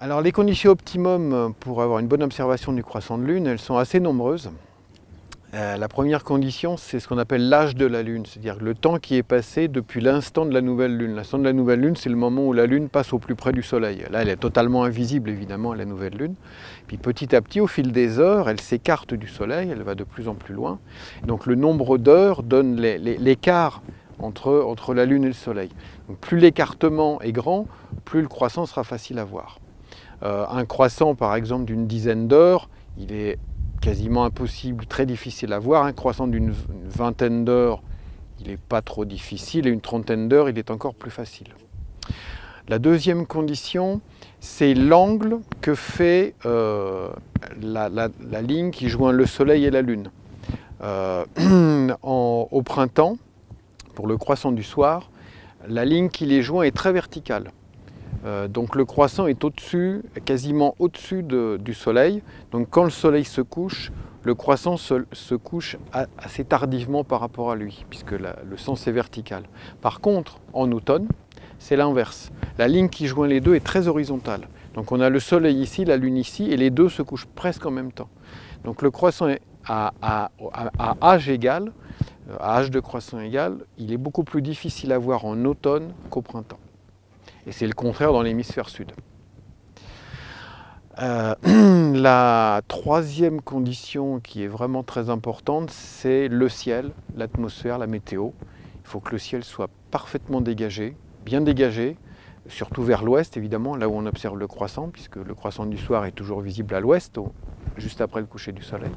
Alors les conditions optimum pour avoir une bonne observation du croissant de lune, elles sont assez nombreuses. La première condition, c'est ce qu'on appelle l'âge de la lune, c'est-à-dire le temps qui est passé depuis l'instant de la nouvelle lune. L'instant de la nouvelle lune, c'est le moment où la lune passe au plus près du soleil. Là, elle est totalement invisible, évidemment, la nouvelle lune. Puis petit à petit, au fil des heures, elle s'écarte du soleil, elle va de plus en plus loin. Donc le nombre d'heures donne l'écart entre la lune et le soleil. Donc, plus l'écartement est grand, plus le croissant sera facile à voir. Un croissant, par exemple, d'une dizaine d'heures, il est quasiment impossible, très difficile à voir. Un croissant d'une vingtaine d'heures, il n'est pas trop difficile, et une trentaine d'heures, il est encore plus facile. La deuxième condition, c'est l'angle que fait la ligne qui joint le soleil et la lune. Au printemps, pour le croissant du soir, la ligne qui les joint est très verticale. Donc le croissant est au-dessus, quasiment au-dessus du soleil. Donc quand le soleil se couche, le croissant se couche assez tardivement par rapport à lui, puisque le sens est vertical. Par contre, en automne, c'est l'inverse. La ligne qui joint les deux est très horizontale. Donc on a le soleil ici, la lune ici, et les deux se couchent presque en même temps. Donc le croissant est à âge égal, à âge de croissant égal, il est beaucoup plus difficile à voir en automne qu'au printemps. Et c'est le contraire dans l'hémisphère sud. La troisième condition qui est vraiment très importante, c'est le ciel, l'atmosphère, la météo. Il faut que le ciel soit parfaitement dégagé, bien dégagé, surtout vers l'ouest évidemment, là où on observe le croissant, puisque le croissant du soir est toujours visible à l'ouest, juste après le coucher du soleil.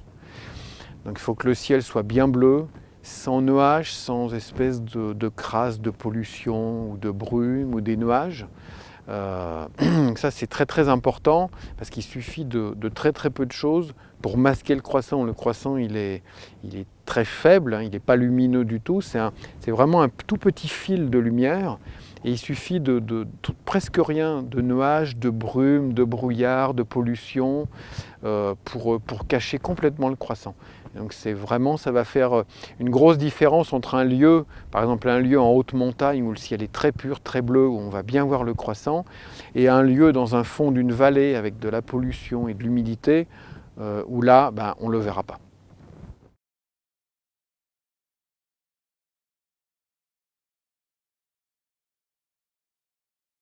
Donc il faut que le ciel soit bien bleu, sans nuages, sans espèce de crasse, de pollution ou de brume ou des nuages. Ça c'est très très important parce qu'il suffit de très très peu de choses pour masquer le croissant. Le croissant il est très faible, hein, il n'est pas lumineux du tout, c'est vraiment un tout petit fil de lumière et il suffit de presque rien, de nuages, de brume, de brouillard, de pollution pour cacher complètement le croissant. Donc c'est vraiment, ça va faire une grosse différence entre un lieu, par exemple un lieu en haute montagne où le ciel est très pur, très bleu, où on va bien voir le croissant, et un lieu dans un fond d'une vallée avec de la pollution et de l'humidité, où là, on ne le verra pas.